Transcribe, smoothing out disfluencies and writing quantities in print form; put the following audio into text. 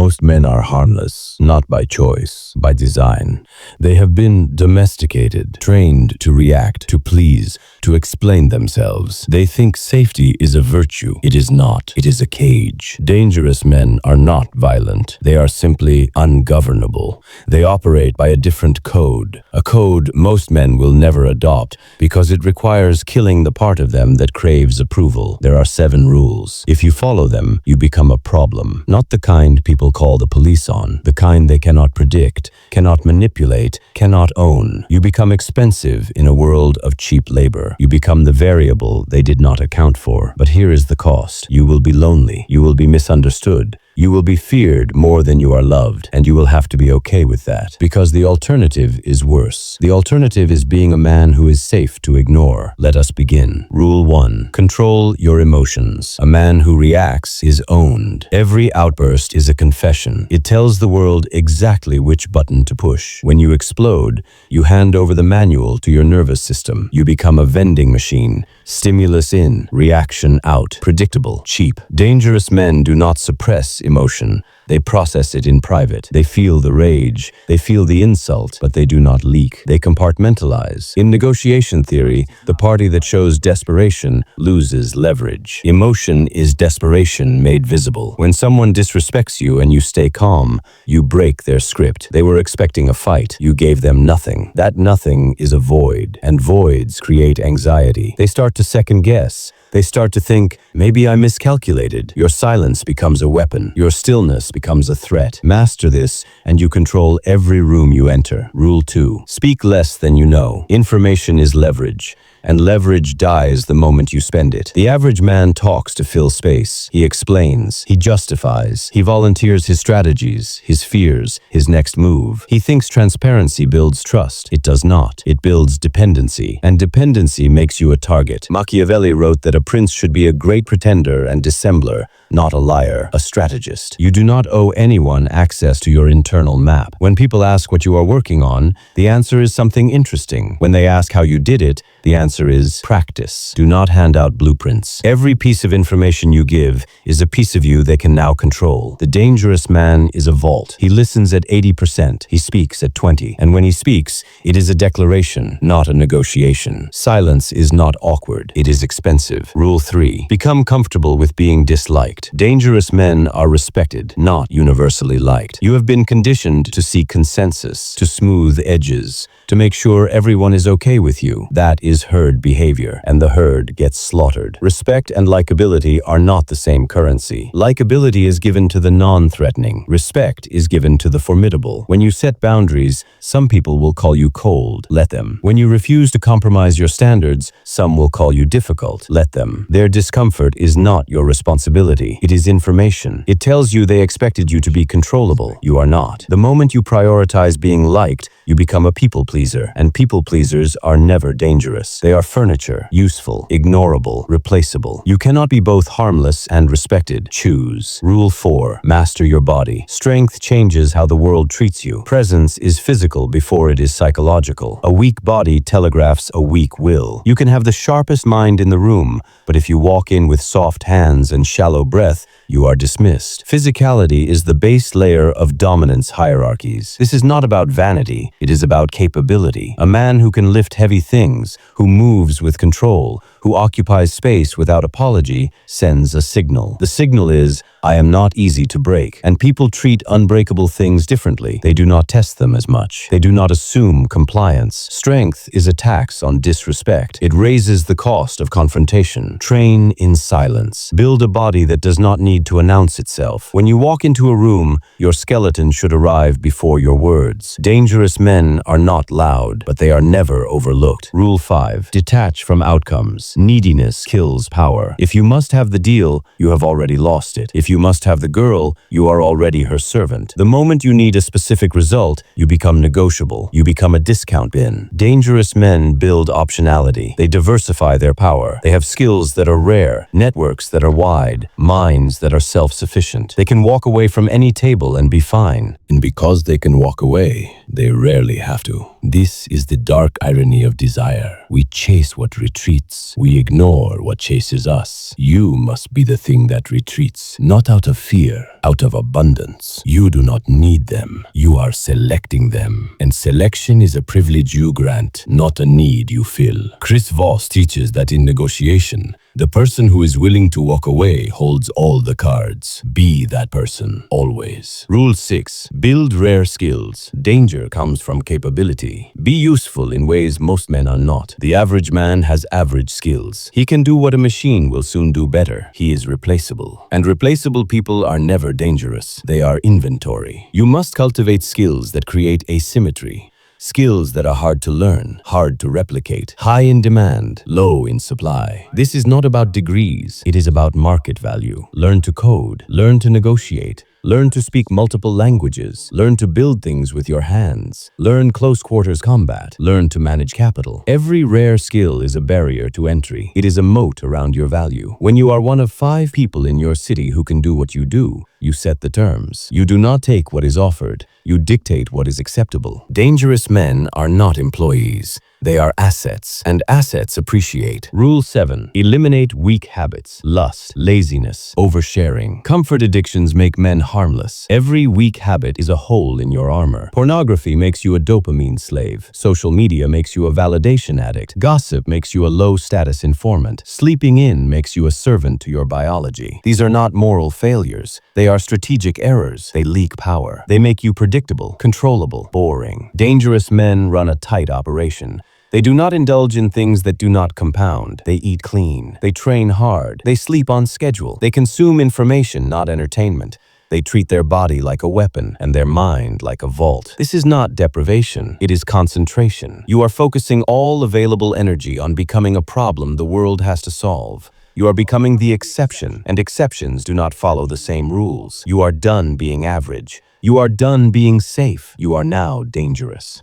Most men are harmless, not by choice, by design. They have been domesticated, trained to react, to please, to explain themselves. They think safety is a virtue. It is not. It is a cage. Dangerous men are not violent. They are simply ungovernable. They operate by a different code, a code most men will never adopt because it requires killing the part of them that craves approval. There are 7 rules. If you follow them, you become a problem. Not the kind people call the police on, the kind they cannot predict, cannot manipulate, cannot own. You become expensive in a world of cheap labor. You become the variable they did not account for. But here is the cost. You will be lonely. You will be misunderstood. You will be feared more than you are loved, and you will have to be okay with that, because the alternative is worse. The alternative is being a man who is safe to ignore. Let us begin. Rule 1. Control your emotions. A man who reacts is owned. Every outburst is a confession. It tells the world exactly which button to push. When you explode, you hand over the manual to your nervous system. You become a vending machine. Stimulus in, reaction out. Predictable, cheap. Dangerous men do not suppress emotion. They process it in private. They feel the rage. They feel the insult, but they do not leak. They compartmentalize. In negotiation theory, the party that shows desperation loses leverage. Emotion is desperation made visible. When someone disrespects you and you stay calm, you break their script. They were expecting a fight. You gave them nothing. That nothing is a void, and voids create anxiety. They start to second guess. They start to think, maybe I miscalculated. Your silence becomes a weapon. Your stillness becomes a threat. Master this, and you control every room you enter. Rule 2. Speak less than you know. Information is leverage, and leverage dies the moment you spend it. The average man talks to fill space. He explains. He justifies. He volunteers his strategies, his fears, his next move. He thinks transparency builds trust. It does not. It builds dependency, and dependency makes you a target. Machiavelli wrote that a prince should be a great pretender and dissembler, not a liar, a strategist. You do not owe anyone access to your internal map. When people ask what you are working on, the answer is something interesting. When they ask how you did it, the answer is practice. Do not hand out blueprints. Every piece of information you give is a piece of you they can now control. The dangerous man is a vault. He listens at 80%. He speaks at 20%. And when he speaks, it is a declaration, not a negotiation. Silence is not awkward. It is expensive. Rule 3. Become comfortable with being disliked. Dangerous men are respected, not universally liked. You have been conditioned to seek consensus, to smooth edges, to make sure everyone is okay with you. That is herd behavior, and the herd gets slaughtered. Respect and likability are not the same currency. Likability is given to the non-threatening. Respect is given to the formidable. When you set boundaries, some people will call you cold. Let them. When you refuse to compromise your standards, some will call you difficult. Let them. Their discomfort is not your responsibility. It is information. It tells you they expected you to be controllable. You are not. The moment you prioritize being liked, you become a people pleaser, and people pleasers are never dangerous. They are furniture, useful, ignorable, replaceable. You cannot be both harmless and respected. Choose. Rule 4. Master your body. Strength changes how the world treats you. Presence is physical before it is psychological. A weak body telegraphs a weak will. You can have the sharpest mind in the room, but if you walk in with soft hands and shallow breath, you are dismissed. Physicality is the base layer of dominance hierarchies. This is not about vanity. It is about capability. A man who can lift heavy things, who moves with control, who occupies space without apology, sends a signal. The signal is, I am not easy to break. And people treat unbreakable things differently. They do not test them as much. They do not assume compliance. Strength is a tax on disrespect. It raises the cost of confrontation. Train in silence. Build a body that does not need to announce itself. When you walk into a room, your skeleton should arrive before your words. Dangerous men are not loud, but they are never overlooked. Rule 5. Detach from outcomes. Neediness kills power. If you must have the deal, you have already lost it. If you must have the girl, you are already her servant. The moment you need a specific result, you become negotiable. You become a discount bin. Dangerous men build optionality. They diversify their power. They have skills that are rare, networks that are wide, minds that that are self-sufficient. They can walk away from any table and be fine. And because they can walk away, they rarely have to. This is the dark irony of desire. We chase what retreats. We ignore what chases us. You must be the thing that retreats, not out of fear, out of abundance. You do not need them. You are selecting them. And selection is a privilege you grant, not a need you fill. Chris Voss teaches that in negotiation, the person who is willing to walk away holds all the cards. Be that person, always. Rule 6. Build rare skills. Danger comes from capability. Be useful in ways most men are not. The average man has average skills. He can do what a machine will soon do better. He is replaceable. And replaceable people are never dangerous. They are inventory. You must cultivate skills that create asymmetry. Skills that are hard to learn, hard to replicate, high in demand, low in supply. This is not about degrees, it is about market value. Learn to code, learn to negotiate, learn to speak multiple languages, learn to build things with your hands, learn close quarters combat, learn to manage capital. Every rare skill is a barrier to entry. It is a moat around your value. When you are one of 5 people in your city who can do what you do, you set the terms. You do not take what is offered. You dictate what is acceptable. Dangerous men are not employees. They are assets, and assets appreciate. Rule 7. Eliminate weak habits, lust, laziness, oversharing. Comfort addictions make men harmless. Every weak habit is a hole in your armor. Pornography makes you a dopamine slave. Social media makes you a validation addict. Gossip makes you a low-status informant. Sleeping in makes you a servant to your biology. These are not moral failures. They are strategic errors. They leak power. They make you predictable, controllable, boring. Dangerous men run a tight operation. They do not indulge in things that do not compound. They eat clean. They train hard. They sleep on schedule. They consume information, not entertainment. They treat their body like a weapon and their mind like a vault. This is not deprivation. It is concentration. You are focusing all available energy on becoming a problem the world has to solve. You are becoming the exception, and exceptions do not follow the same rules. You are done being average. You are done being safe. You are now dangerous.